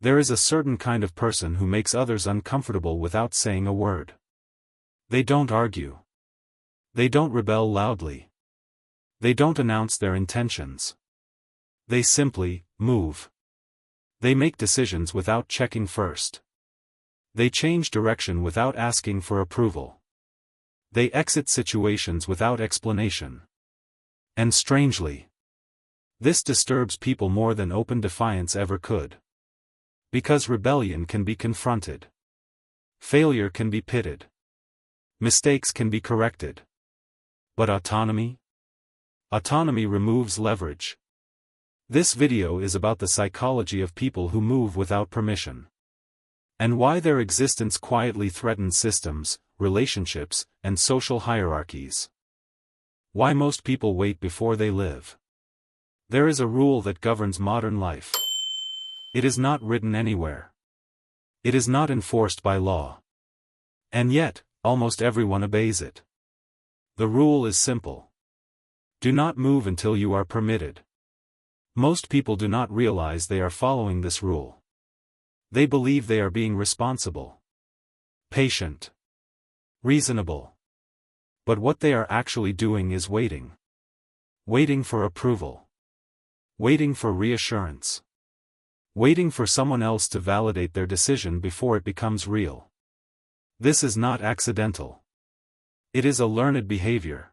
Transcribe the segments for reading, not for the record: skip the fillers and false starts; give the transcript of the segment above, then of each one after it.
There is a certain kind of person who makes others uncomfortable without saying a word. They don't argue. They don't rebel loudly. They don't announce their intentions. They simply move. They make decisions without checking first. They change direction without asking for approval. They exit situations without explanation. And strangely, this disturbs people more than open defiance ever could. Because rebellion can be confronted. Failure can be pitted. Mistakes can be corrected. But autonomy? Autonomy removes leverage. This video is about the psychology of people who move without permission. And why their existence quietly threatens systems, relationships, and social hierarchies. Why most people wait before they live. There is a rule that governs modern life. It is not written anywhere. It is not enforced by law. And yet, almost everyone obeys it. The rule is simple. Do not move until you are permitted. Most people do not realize they are following this rule. They believe they are being responsible, patient, reasonable. But what they are actually doing is waiting. Waiting for approval. Waiting for reassurance. Waiting for someone else to validate their decision before it becomes real. This is not accidental. It is a learned behavior.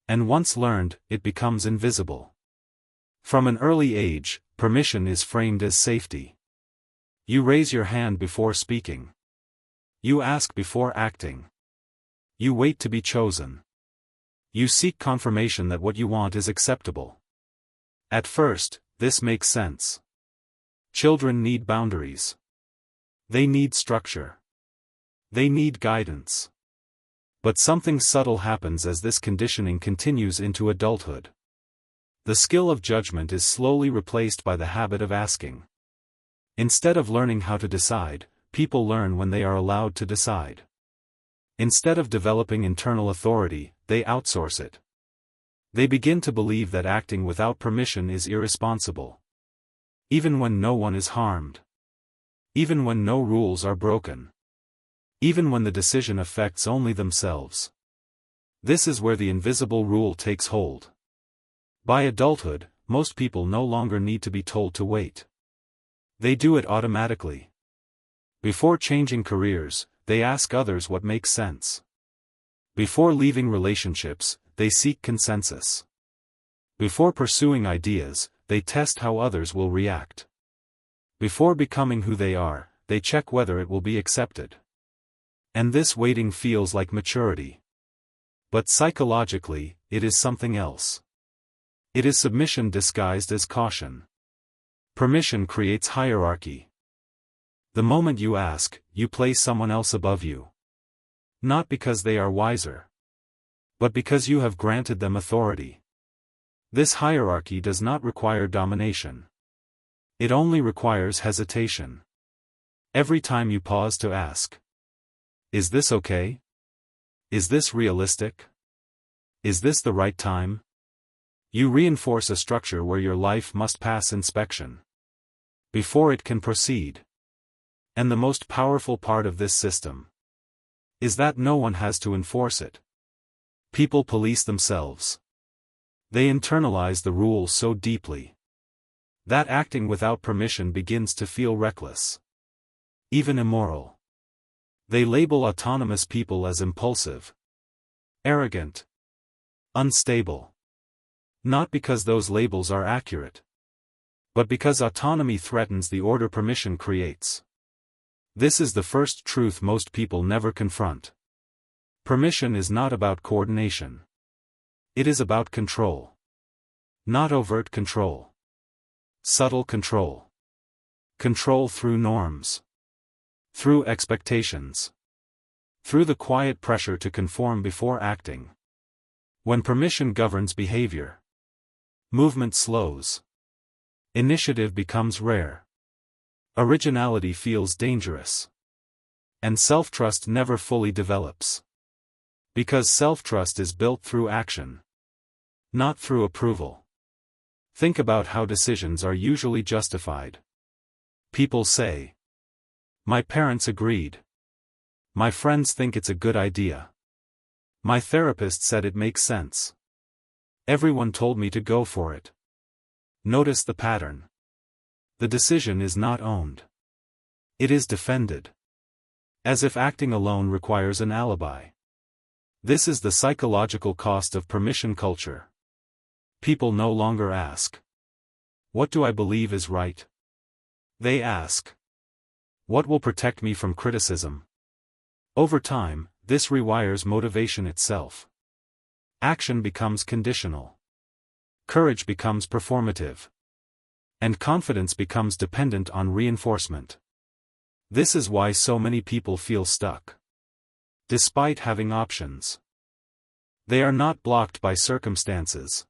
And once learned, it becomes invisible. From an early age, permission is framed as safety. You raise your hand before speaking. You ask before acting. You wait to be chosen. You seek confirmation that what you want is acceptable. At first, this makes sense. Children need boundaries. They need structure. They need guidance. But something subtle happens as this conditioning continues into adulthood. The skill of judgment is slowly replaced by the habit of asking. Instead of learning how to decide, people learn when they are allowed to decide. Instead of developing internal authority, they outsource it. They begin to believe that acting without permission is irresponsible. Even when no one is harmed. Even when no rules are broken. Even when the decision affects only themselves. This is where the invisible rule takes hold. By adulthood, most people no longer need to be told to wait. They do it automatically. Before changing careers, they ask others what makes sense. Before leaving relationships, they seek consensus. Before pursuing ideas, they test how others will react. Before becoming who they are, they check whether it will be accepted. And this waiting feels like maturity. But psychologically, it is something else. It is submission disguised as caution. Permission creates hierarchy. The moment you ask, you place someone else above you. Not because they are wiser, but because you have granted them authority. This hierarchy does not require domination. It only requires hesitation. Every time you pause to ask, is this okay? Is this realistic? Is this the right time? You reinforce a structure where your life must pass inspection before it can proceed. And the most powerful part of this system is that no one has to enforce it. People police themselves. They internalize the rules so deeply that acting without permission begins to feel reckless, even immoral. They label autonomous people as impulsive, arrogant, unstable. Not because those labels are accurate, but because autonomy threatens the order permission creates. This is the first truth most people never confront. Permission is not about coordination. It is about control. Not overt control. Subtle control. Control through norms. Through expectations. Through the quiet pressure to conform before acting. When permission governs behavior, movement slows. Initiative becomes rare. Originality feels dangerous. And self-trust never fully develops. Because self-trust is built through action, not through approval. Think about how decisions are usually justified. People say, "My parents agreed. My friends think it's a good idea. My therapist said it makes sense. Everyone told me to go for it." Notice the pattern. The decision is not owned. It is defended. As if acting alone requires an alibi. This is the psychological cost of permission culture. People no longer ask, "What do I believe is right?" They ask, "What will protect me from criticism?" Over time, this rewires motivation itself. Action becomes conditional. Courage becomes performative. And confidence becomes dependent on reinforcement. This is why so many people feel stuck. Despite having options, they are not blocked by circumstances.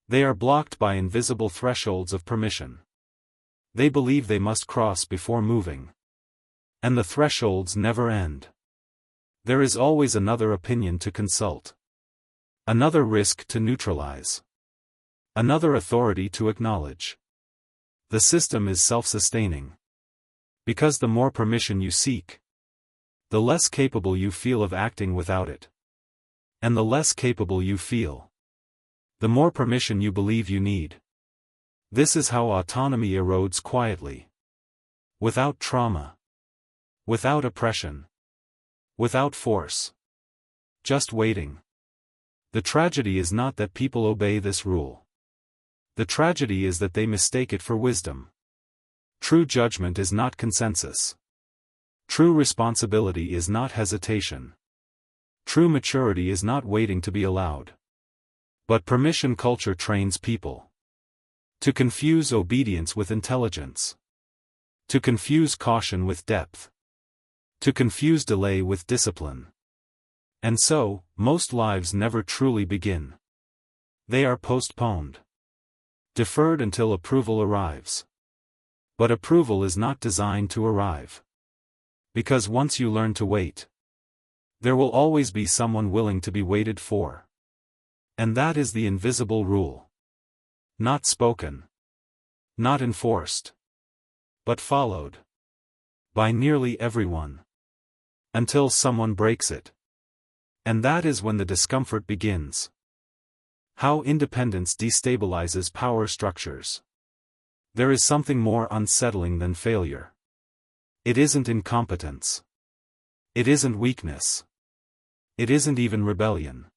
They are blocked by invisible thresholds of permission. They believe they must cross before moving. And the thresholds never end. There is always another opinion to consult. Another risk to neutralize. Another authority to acknowledge. The system is self-sustaining. Because the more permission you seek, the less capable you feel of acting without it. And the less capable you feel, the more permission you believe you need. This is how autonomy erodes quietly. Without trauma. Without oppression. Without force. Just waiting. The tragedy is not that people obey this rule. The tragedy is that they mistake it for wisdom. True judgment is not consensus. True responsibility is not hesitation. True maturity is not waiting to be allowed. But permission culture trains people to confuse obedience with intelligence, to confuse caution with depth, to confuse delay with discipline. And so, most lives never truly begin. They are postponed, deferred until approval arrives. But approval is not designed to arrive. Because once you learn to wait, there will always be someone willing to be waited for. And that is the invisible rule. Not spoken. Not enforced. But followed. By nearly everyone. Until someone breaks it. And that is when the discomfort begins. How independence destabilizes power structures. There is something more unsettling than failure. It isn't incompetence. It isn't weakness. It isn't even rebellion.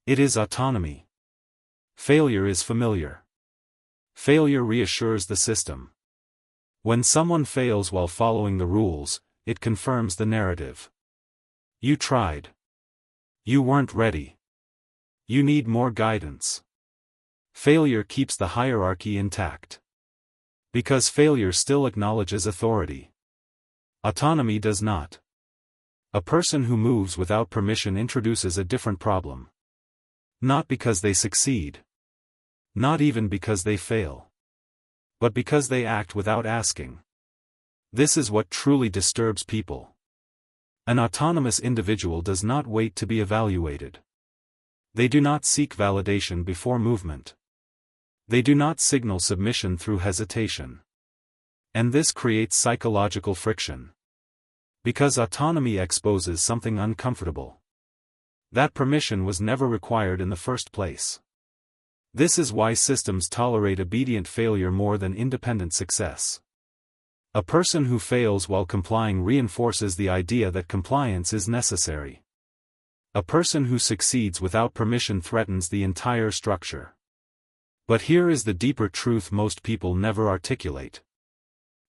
It is autonomy. Failure is familiar. Failure reassures the system. When someone fails while following the rules, it confirms the narrative. You tried. You weren't ready. You need more guidance. Failure keeps the hierarchy intact. Because failure still acknowledges authority. Autonomy does not. A person who moves without permission introduces a different problem. Not because they succeed. Not even because they fail. But because they act without asking. This is what truly disturbs people. An autonomous individual does not wait to be evaluated. They do not seek validation before movement. They do not signal submission through hesitation. And this creates psychological friction. Because autonomy exposes something uncomfortable. That permission was never required in the first place. This is why systems tolerate obedient failure more than independent success. A person who fails while complying reinforces the idea that compliance is necessary. A person who succeeds without permission threatens the entire structure. But here is the deeper truth most people never articulate.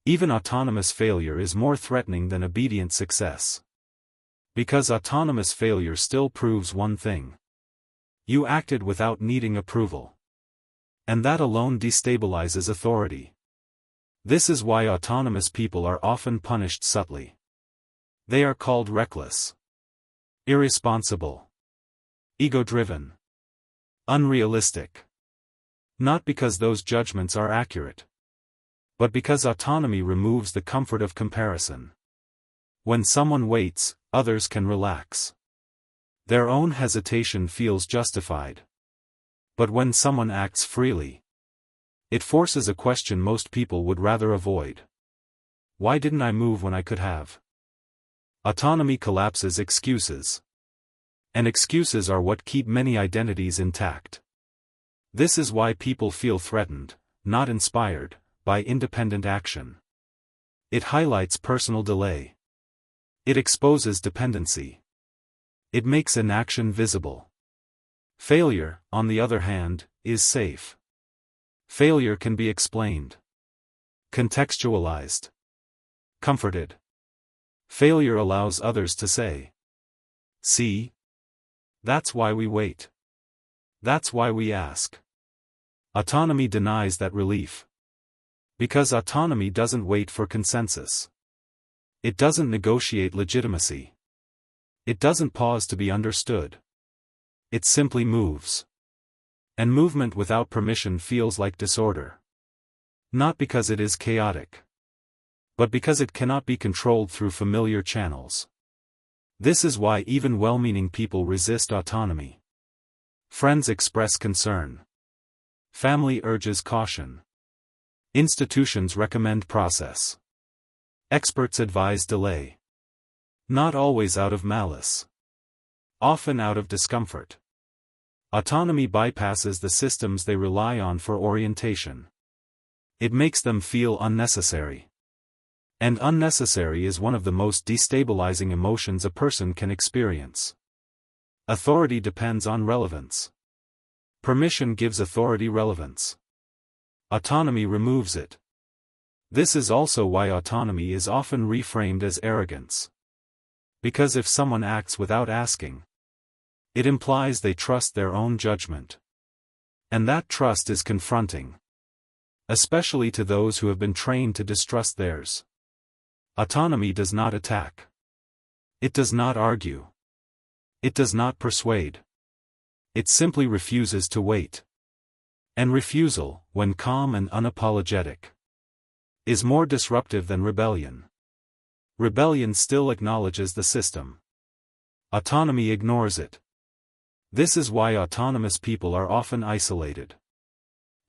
Even autonomous failure is more threatening than obedient success. Because autonomous failure still proves one thing. You acted without needing approval. And that alone destabilizes authority. This is why autonomous people are often punished subtly. They are called reckless, irresponsible, ego-driven, unrealistic. Not because those judgments are accurate, but because autonomy removes the comfort of comparison. When someone waits, others can relax. Their own hesitation feels justified. But when someone acts freely, it forces a question most people would rather avoid. Why didn't I move when I could have? Autonomy collapses excuses. And excuses are what keep many identities intact. This is why people feel threatened, not inspired, by independent action. It highlights personal delay. It exposes dependency. It makes inaction visible. Failure, on the other hand, is safe. Failure can be explained, contextualized, comforted. Failure allows others to say, "See? That's why we wait. That's why we ask." Autonomy denies that relief. Because autonomy doesn't wait for consensus. It doesn't negotiate legitimacy. It doesn't pause to be understood. It simply moves. And movement without permission feels like disorder. Not because it is chaotic, but because it cannot be controlled through familiar channels. This is why even well-meaning people resist autonomy. Friends express concern. Family urges caution. Institutions recommend process. Experts advise delay. Not always out of malice. Often out of discomfort. Autonomy bypasses the systems they rely on for orientation. It makes them feel unnecessary. And unnecessary is one of the most destabilizing emotions a person can experience. Authority depends on relevance. Permission gives authority relevance. Autonomy removes it. This is also why autonomy is often reframed as arrogance. Because if someone acts without asking, it implies they trust their own judgment. And that trust is confronting. Especially to those who have been trained to distrust theirs. Autonomy does not attack. It does not argue. It does not persuade. It simply refuses to wait. And refusal, when calm and unapologetic, is more disruptive than rebellion. Rebellion still acknowledges the system. Autonomy ignores it. This is why autonomous people are often isolated.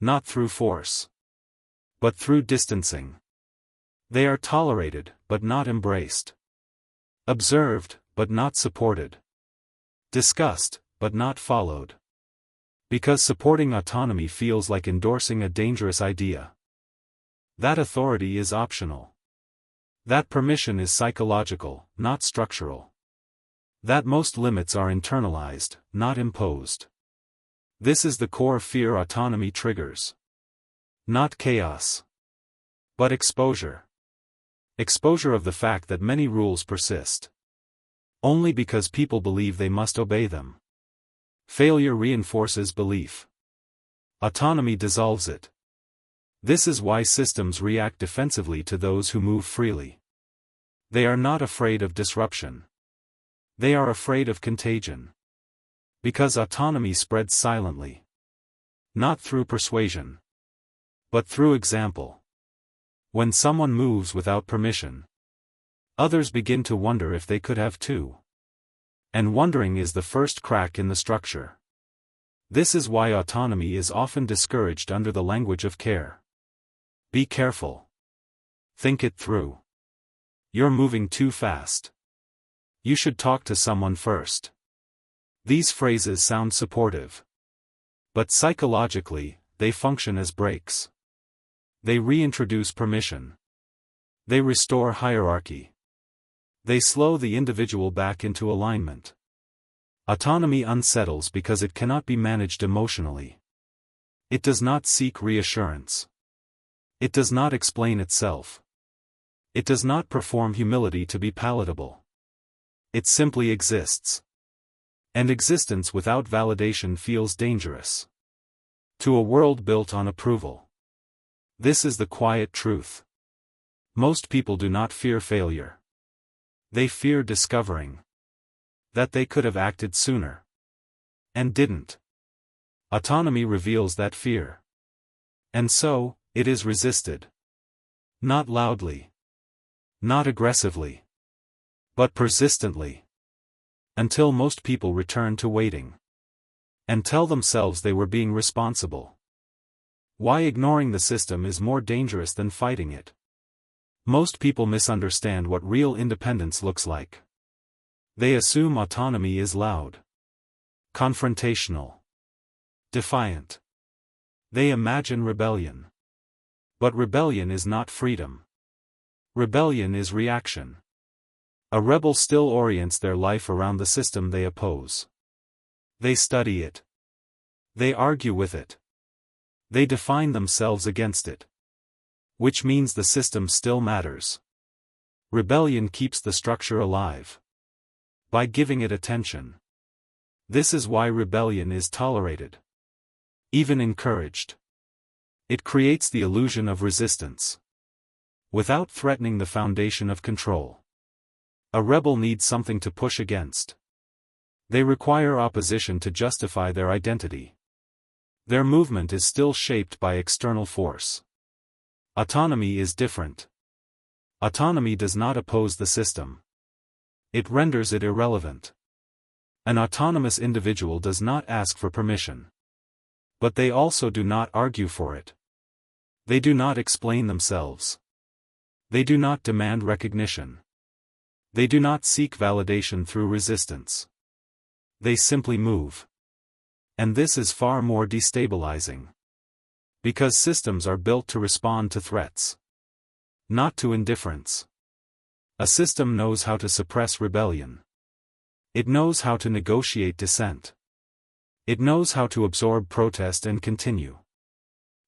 Not through force, but through distancing. They are tolerated, but not embraced. Observed, but not supported. Discussed, but not followed. Because supporting autonomy feels like endorsing a dangerous idea. That authority is optional. That permission is psychological, not structural. That most limits are internalized, not imposed. This is the core fear autonomy triggers. Not chaos, but exposure. Exposure of the fact that many rules persist. Only because people believe they must obey them. Failure reinforces belief. Autonomy dissolves it. This is why systems react defensively to those who move freely. They are not afraid of disruption. They are afraid of contagion. Because autonomy spreads silently. Not through persuasion, but through example. When someone moves without permission, others begin to wonder if they could have too. And wondering is the first crack in the structure. This is why autonomy is often discouraged under the language of care. Be careful. Think it through. You're moving too fast. You should talk to someone first. These phrases sound supportive. But psychologically, they function as brakes. They reintroduce permission. They restore hierarchy. They slow the individual back into alignment. Autonomy unsettles because it cannot be managed emotionally. It does not seek reassurance. It does not explain itself. It does not perform humility to be palatable. It simply exists. And existence without validation feels dangerous. To a world built on approval. This is the quiet truth. Most people do not fear failure. They fear discovering that they could have acted sooner. And didn't. Autonomy reveals that fear. And so, it is resisted. Not loudly. Not aggressively. But persistently. Until most people return to waiting. And tell themselves they were being responsible. Why ignoring the system is more dangerous than fighting it. Most people misunderstand what real independence looks like. They assume autonomy is loud, confrontational, defiant. They imagine rebellion. But rebellion is not freedom. Rebellion is reaction. A rebel still orients their life around the system they oppose. They study it. They argue with it. They define themselves against it. Which means the system still matters. Rebellion keeps the structure alive. By giving it attention. This is why rebellion is tolerated. Even encouraged. It creates the illusion of resistance. Without threatening the foundation of control. A rebel needs something to push against. They require opposition to justify their identity. Their movement is still shaped by external force. Autonomy is different. Autonomy does not oppose the system. It renders it irrelevant. An autonomous individual does not ask for permission. But they also do not argue for it. They do not explain themselves. They do not demand recognition. They do not seek validation through resistance. They simply move. And this is far more destabilizing. Because systems are built to respond to threats. Not to indifference. A system knows how to suppress rebellion. It knows how to negotiate dissent. It knows how to absorb protest and continue.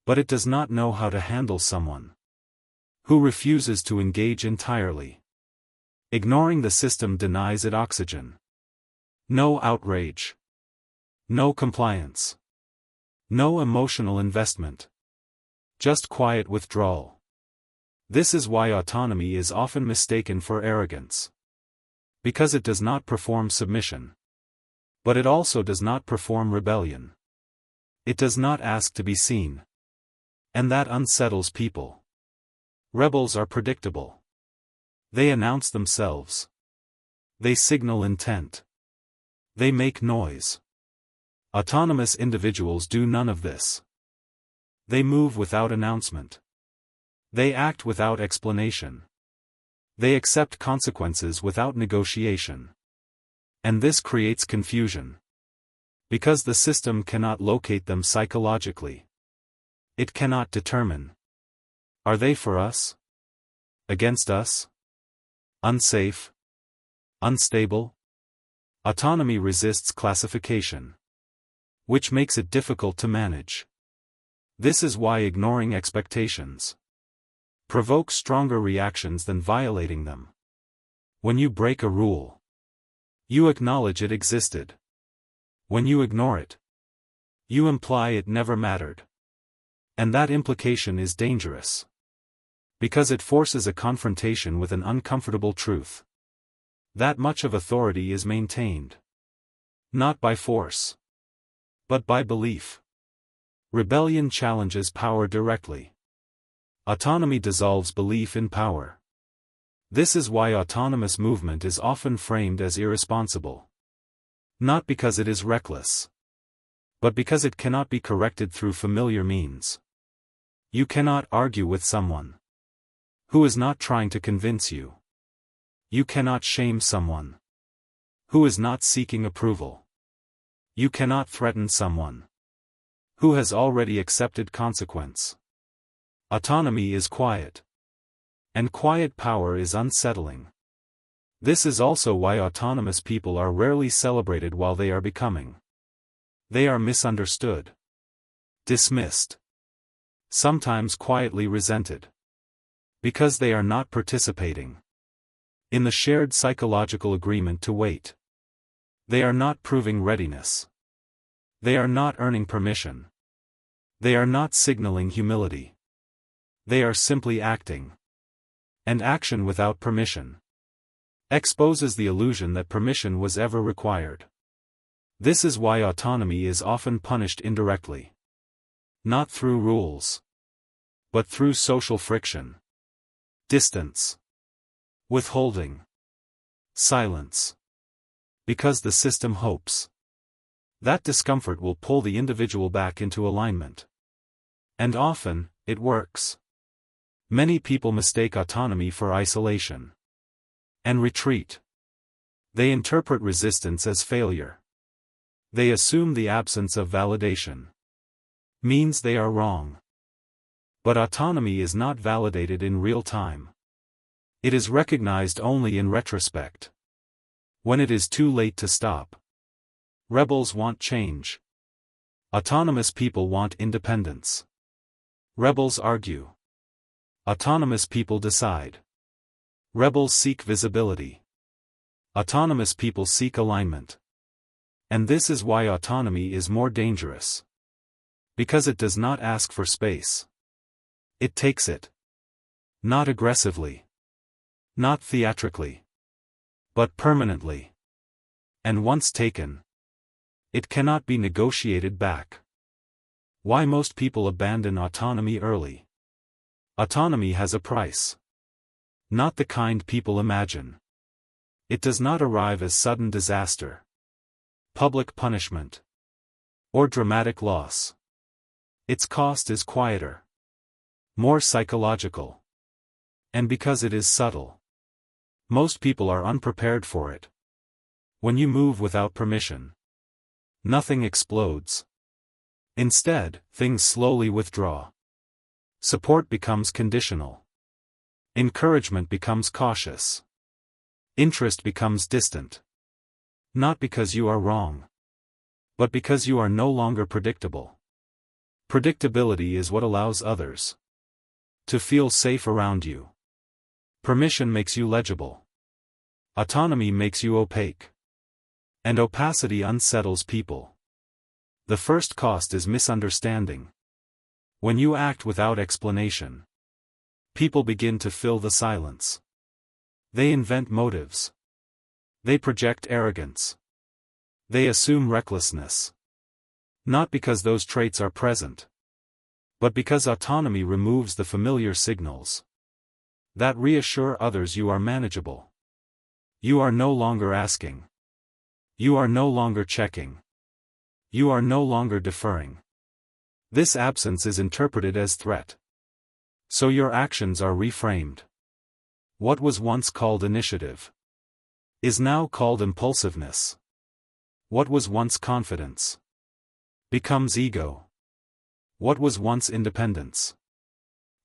But it does not know how to handle someone who refuses to engage entirely. Ignoring the system denies it oxygen. No outrage. No compliance. No emotional investment. Just quiet withdrawal. This is why autonomy is often mistaken for arrogance. Because it does not perform submission. But it also does not perform rebellion. It does not ask to be seen. And that unsettles people. Rebels are predictable. They announce themselves. They signal intent. They make noise. Autonomous individuals do none of this. They move without announcement. They act without explanation. They accept consequences without negotiation. And this creates confusion. Because the system cannot locate them psychologically. It cannot determine. Are they for us? Against us? Unsafe? Unstable? Autonomy resists classification. Which makes it difficult to manage. This is why ignoring expectations provokes stronger reactions than violating them. When you break a rule, you acknowledge it existed. When you ignore it, you imply it never mattered. And that implication is dangerous. Because it forces a confrontation with an uncomfortable truth. That much of authority is maintained. Not by force. But by belief. Rebellion challenges power directly. Autonomy dissolves belief in power. This is why autonomous movement is often framed as irresponsible. Not because it is reckless. But because it cannot be corrected through familiar means. You cannot argue with someone who is not trying to convince you. You cannot shame someone who is not seeking approval. You cannot threaten someone who has already accepted consequence. Autonomy is quiet. And quiet power is unsettling. This is also why autonomous people are rarely celebrated while they are becoming. They are misunderstood. Dismissed. Sometimes quietly resented. Because they are not participating in the shared psychological agreement to wait. They are not proving readiness. They are not earning permission. They are not signaling humility. They are simply acting. And action without permission exposes the illusion that permission was ever required. This is why autonomy is often punished indirectly. Not through rules. But through social friction. Distance. Withholding. Silence. Because the system hopes that discomfort will pull the individual back into alignment. And often, it works. Many people mistake autonomy for isolation and retreat. They interpret resistance as failure. They assume the absence of validation means they are wrong. But autonomy is not validated in real time. It is recognized only in retrospect, when it is too late to stop. Rebels want change. Autonomous people want independence. Rebels argue. Autonomous people decide. Rebels seek visibility. Autonomous people seek alignment. And this is why autonomy is more dangerous. Because it does not ask for space. It takes it. Not aggressively. Not theatrically. But permanently. And once taken, it cannot be negotiated back. Why most people abandon autonomy early? Autonomy has a price. Not the kind people imagine. It does not arrive as sudden disaster, public punishment, or dramatic loss. Its cost is quieter, more psychological. And because it is subtle, most people are unprepared for it. When you move without permission, nothing explodes. Instead, things slowly withdraw. Support becomes conditional. Encouragement becomes cautious. Interest becomes distant. Not because you are wrong, but because you are no longer predictable. Predictability is what allows others to feel safe around you. Permission makes you legible. Autonomy makes you opaque. And opacity unsettles people. The first cost is misunderstanding. When you act without explanation, people begin to fill the silence. They invent motives. They project arrogance. They assume recklessness. Not because those traits are present, but because autonomy removes the familiar signals that reassure others you are manageable. You are no longer asking. You are no longer checking. You are no longer deferring. This absence is interpreted as threat. So your actions are reframed. What was once called initiative is now called impulsiveness. What was once confidence becomes ego. What was once independence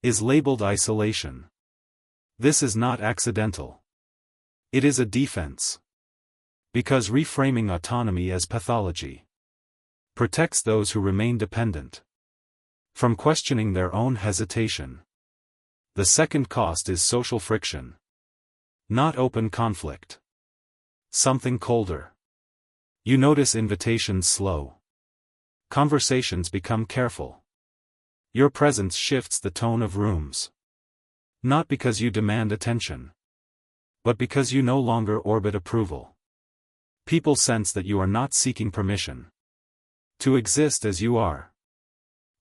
is labeled isolation. This is not accidental. It is a defense. Because reframing autonomy as pathology protects those who remain dependent from questioning their own hesitation. The second cost is social friction. Not open conflict. Something colder. You notice invitations slow. Conversations become careful. Your presence shifts the tone of rooms. Not because you demand attention, but because you no longer orbit approval. People sense that you are not seeking permission to exist as you are.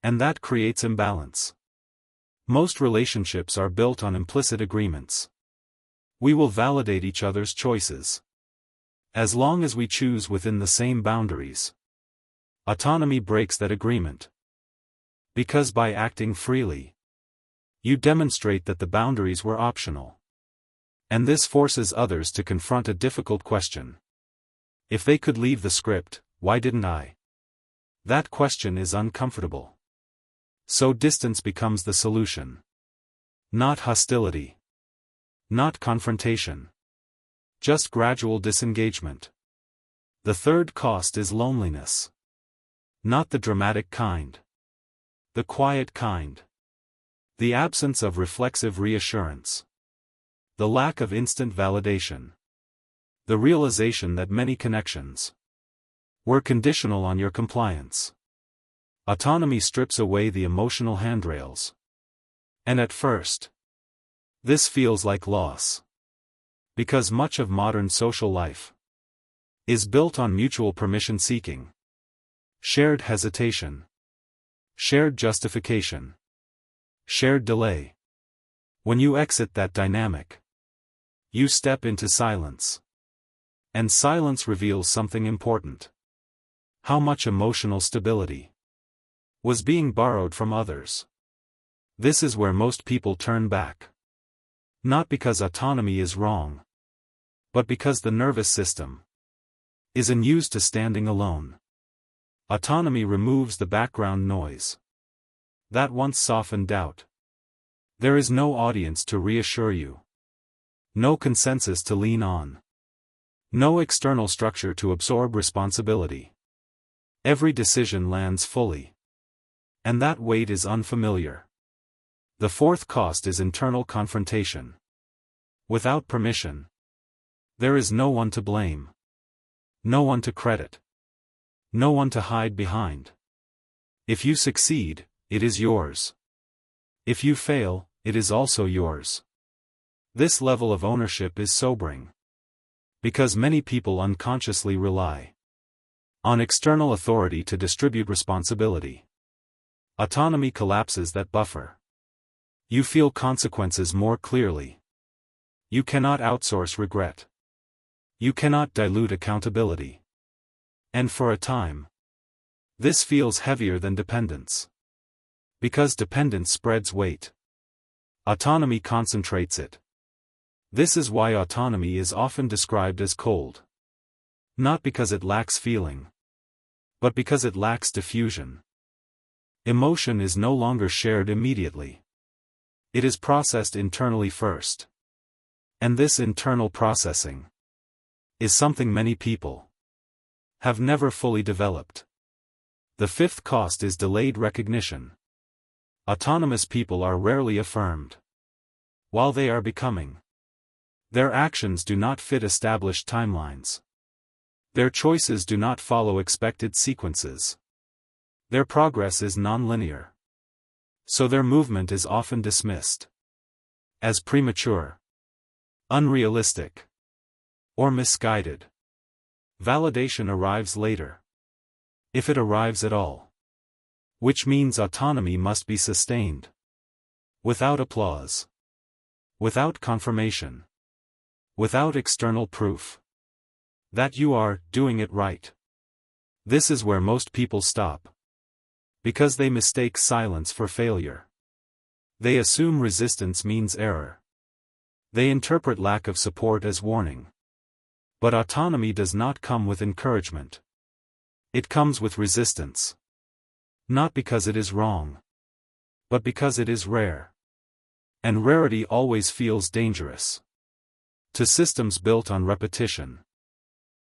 And that creates imbalance. Most relationships are built on implicit agreements. We will validate each other's choices, as long as we choose within the same boundaries. Autonomy breaks that agreement. Because by acting freely, you demonstrate that the boundaries were optional. And this forces others to confront a difficult question. If they could leave the script, why didn't I? That question is uncomfortable. So distance becomes the solution. Not hostility. Not confrontation. Just gradual disengagement. The third cost is loneliness. Not the dramatic kind. The quiet kind. The absence of reflexive reassurance. The lack of instant validation. The realization that many connections were conditional on your compliance. Autonomy strips away the emotional handrails. And at first, this feels like loss. Because much of modern social life is built on mutual permission seeking, shared hesitation, shared justification, shared delay. When you exit that dynamic, you step into silence. And silence reveals something important. How much emotional stability was being borrowed from others. This is where most people turn back. Not because autonomy is wrong, but because the nervous system is unused to standing alone. Autonomy removes the background noise that once softened doubt. There is no audience to reassure you, no consensus to lean on, no external structure to absorb responsibility. Every decision lands fully, and that weight is unfamiliar. The fourth cost is internal confrontation. Without permission, there is no one to blame, no one to credit, no one to hide behind. If you succeed, it is yours. If you fail, it is also yours. This level of ownership is sobering, because many people unconsciously rely on external authority to distribute responsibility. Autonomy collapses that buffer. You feel consequences more clearly. You cannot outsource regret. You cannot dilute accountability. And for a time, this feels heavier than dependence. Because dependence spreads weight, autonomy concentrates it. This is why autonomy is often described as cold. Not because it lacks feeling, but because it lacks diffusion. Emotion is no longer shared immediately. It is processed internally first. And this internal processing is something many people have never fully developed. The fifth cost is delayed recognition. Autonomous people are rarely affirmed. While they are becoming, their actions do not fit established timelines. Their choices do not follow expected sequences. Their progress is nonlinear. So their movement is often dismissed as premature, unrealistic, or misguided. Validation arrives later, if it arrives at all. Which means autonomy must be sustained. Without applause. Without confirmation. Without external proof that you are doing it right. This is where most people stop. Because they mistake silence for failure. They assume resistance means error. They interpret lack of support as warning. But autonomy does not come with encouragement. It comes with resistance. Not because it is wrong, but because it is rare. And rarity always feels dangerous to systems built on repetition.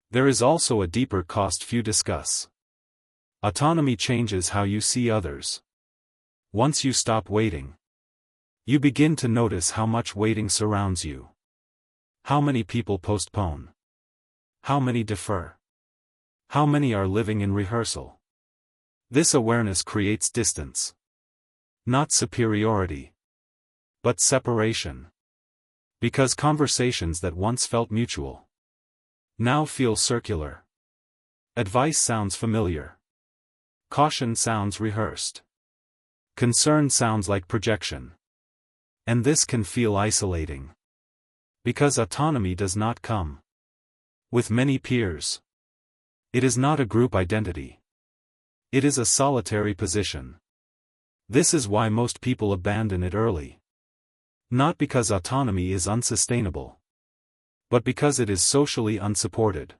There is also a deeper cost few discuss. Autonomy changes how you see others. Once you stop waiting, you begin to notice how much waiting surrounds you. How many people postpone? How many defer? How many are living in rehearsal? This awareness creates distance. Not superiority, but separation. Because conversations that once felt mutual now feel circular. Advice sounds familiar. Caution sounds rehearsed. Concern sounds like projection. And this can feel isolating. Because autonomy does not come with many peers. It is not a group identity. It is a solitary position. This is why most people abandon it early. Not because autonomy is unsustainable, but because it is socially unsupported.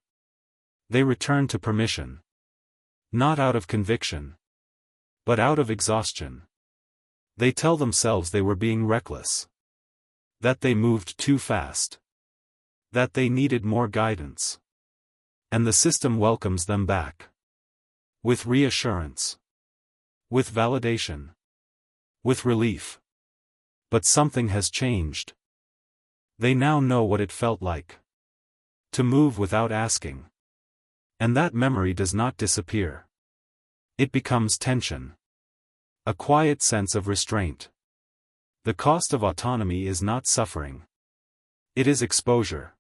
They return to permission. Not out of conviction, but out of exhaustion. They tell themselves they were being reckless. That they moved too fast. That they needed more guidance. And the system welcomes them back. With reassurance. With validation. With relief. But something has changed. They now know what it felt like to move without asking. And that memory does not disappear. It becomes tension. A quiet sense of restraint. The cost of autonomy is not suffering. It is exposure.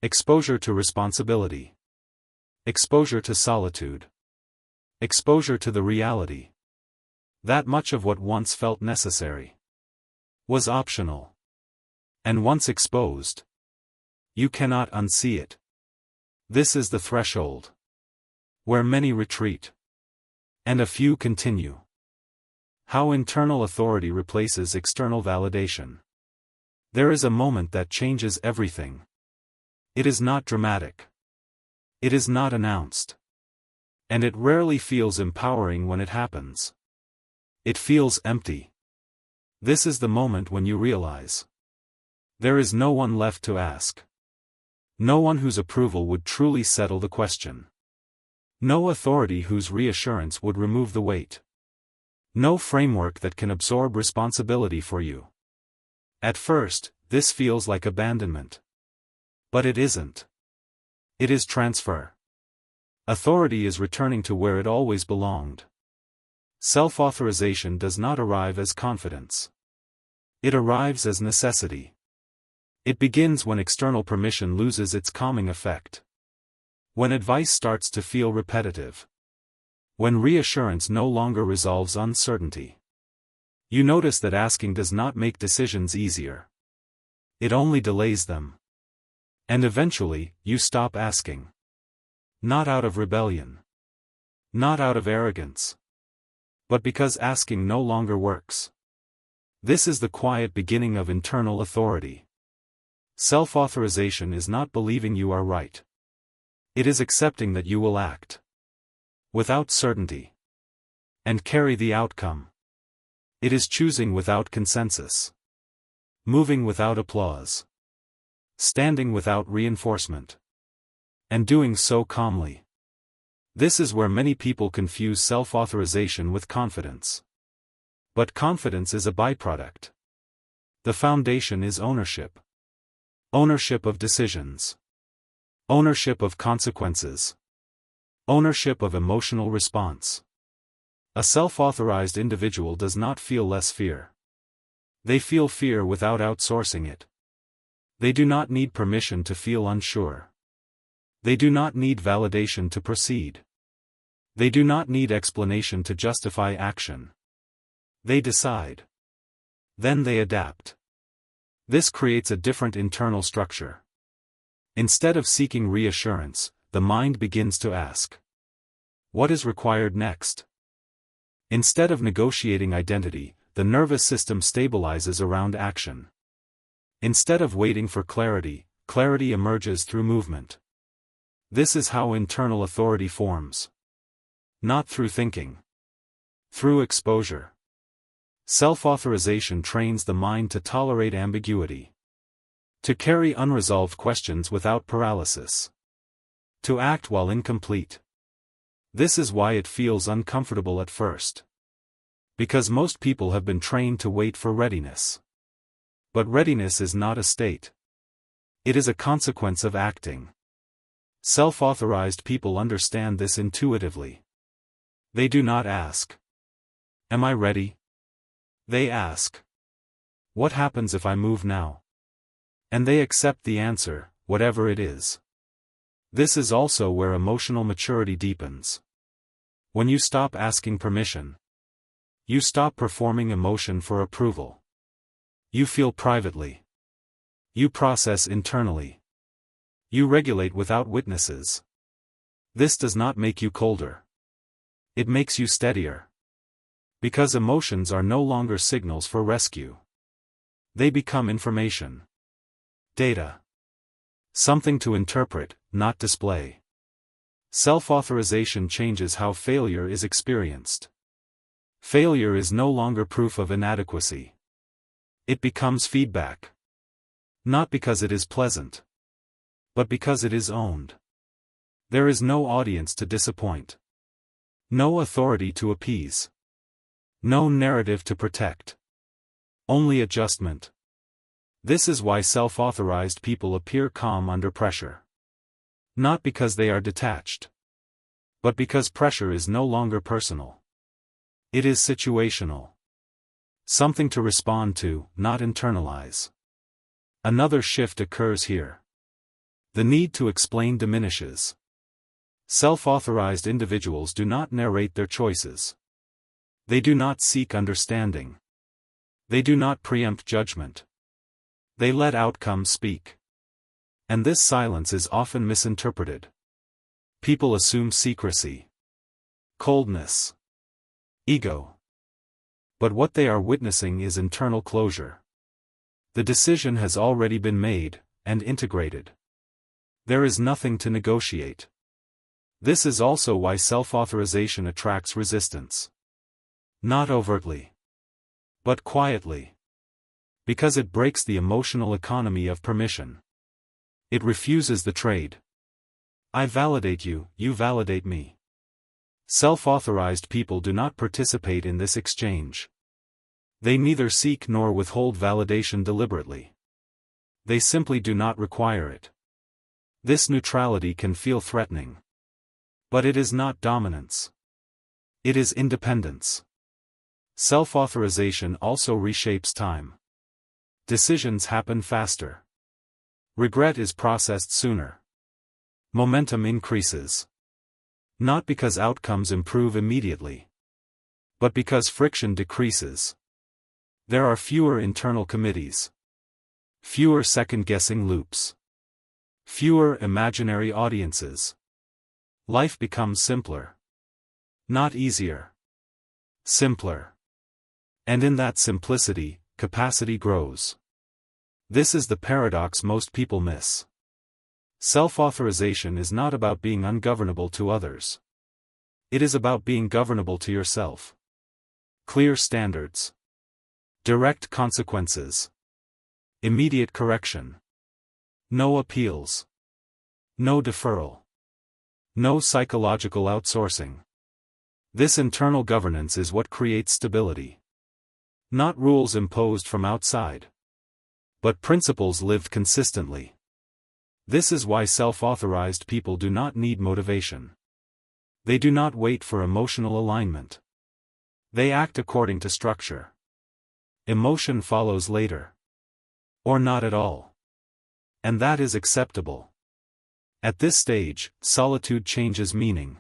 Exposure to responsibility. Exposure to solitude. Exposure to the reality that much of what once felt necessary was optional. And once exposed, you cannot unsee it. This is the threshold where many retreat, and a few continue. How internal authority replaces external validation. There is a moment that changes everything. It is not dramatic. It is not announced. And it rarely feels empowering when it happens. It feels empty. This is the moment when you realize there is no one left to ask. No one whose approval would truly settle the question. No authority whose reassurance would remove the weight. No framework that can absorb responsibility for you. At first, this feels like abandonment. But it isn't. It is transfer. Authority is returning to where it always belonged. Self-authorization does not arrive as confidence. It arrives as necessity. It begins when external permission loses its calming effect. When advice starts to feel repetitive. When reassurance no longer resolves uncertainty. You notice that asking does not make decisions easier. It only delays them. And eventually, you stop asking. Not out of rebellion. Not out of arrogance. But because asking no longer works. This is the quiet beginning of internal authority. Self-authorization is not believing you are right. It is accepting that you will act without certainty and carry the outcome. It is choosing without consensus, moving without applause, standing without reinforcement, and doing so calmly. This is where many people confuse self-authorization with confidence. But confidence is a byproduct. The foundation is ownership. Ownership of decisions. Ownership of consequences. Ownership of emotional response. A self-authorized individual does not feel less fear. They feel fear without outsourcing it. They do not need permission to feel unsure. They do not need validation to proceed. They do not need explanation to justify action. They decide. Then they adapt. This creates a different internal structure. Instead of seeking reassurance, the mind begins to ask, what is required next? Instead of negotiating identity, the nervous system stabilizes around action. Instead of waiting for clarity, clarity emerges through movement. This is how internal authority forms. Not through thinking. Through exposure. Self-authorization trains the mind to tolerate ambiguity. To carry unresolved questions without paralysis. To act while incomplete. This is why it feels uncomfortable at first. Because most people have been trained to wait for readiness. But readiness is not a state. It is a consequence of acting. Self-authorized people understand this intuitively. They do not ask, am I ready? They ask, what happens if I move now? And they accept the answer, whatever it is. This is also where emotional maturity deepens. When you stop asking permission, you stop performing emotion for approval. You feel privately. You process internally. You regulate without witnesses. This does not make you colder. It makes you steadier. Because emotions are no longer signals for rescue. They become information. Data. Something to interpret, not display. Self-authorization changes how failure is experienced. Failure is no longer proof of inadequacy. It becomes feedback. Not because it is pleasant, but because it is owned. There is no audience to disappoint. No authority to appease. No narrative to protect. Only adjustment. This is why self-authorized people appear calm under pressure. Not because they are detached, but because pressure is no longer personal. It is situational. Something to respond to, not internalize. Another shift occurs here. The need to explain diminishes. Self-authorized individuals do not narrate their choices. They do not seek understanding. They do not preempt judgment. They let outcomes speak. And this silence is often misinterpreted. People assume secrecy, coldness, ego. But what they are witnessing is internal closure. The decision has already been made, and integrated. There is nothing to negotiate. This is also why self-authorization attracts resistance. Not overtly, but quietly. Because it breaks the emotional economy of permission. It refuses the trade. I validate you, you validate me. Self-authorized people do not participate in this exchange. They neither seek nor withhold validation deliberately. They simply do not require it. This neutrality can feel threatening. But it is not dominance. It is independence. Self-authorization also reshapes time. Decisions happen faster. Regret is processed sooner. Momentum increases. Not because outcomes improve immediately, but because friction decreases. There are fewer internal committees. Fewer second-guessing loops. Fewer imaginary audiences. Life becomes simpler. Not easier. Simpler. And in that simplicity, capacity grows. This is the paradox most people miss. Self-authorization is not about being ungovernable to others. It is about being governable to yourself. Clear standards. Direct consequences. Immediate correction. No appeals. No deferral. No psychological outsourcing. This internal governance is what creates stability. Not rules imposed from outside, but principles lived consistently. This is why self-authorized people do not need motivation. They do not wait for emotional alignment. They act according to structure. Emotion follows later. Or not at all. And that is acceptable. At this stage, solitude changes meaning.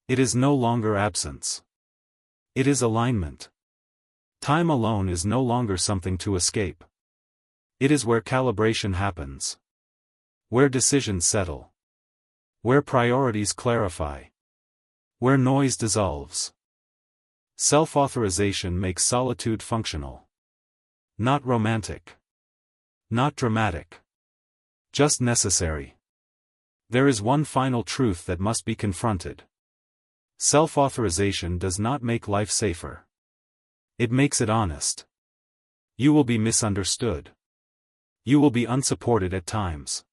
It is no longer absence. It is alignment. Time alone is no longer something to escape. It is where calibration happens. Where decisions settle. Where priorities clarify. Where noise dissolves. Self-authorization makes solitude functional. Not romantic. Not dramatic. Just necessary. There is one final truth that must be confronted. Self-authorization does not make life safer. It makes it honest. You will be misunderstood. You will be unsupported at times.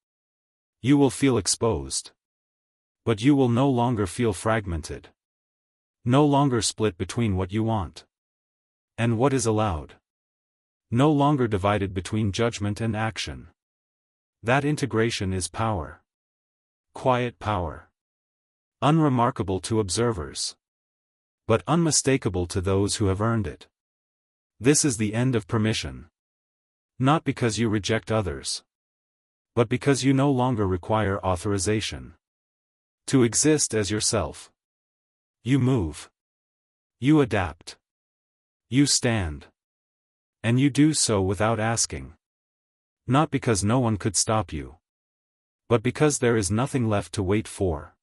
You will feel exposed. But you will no longer feel fragmented. No longer split between what you want and what is allowed. No longer divided between judgment and action. That integration is power. Quiet power. Unremarkable to observers, but unmistakable to those who have earned it. This is the end of permission. Not because you reject others, but because you no longer require authorization to exist as yourself. You move. You adapt. You stand. And you do so without asking. Not because no one could stop you, but because there is nothing left to wait for.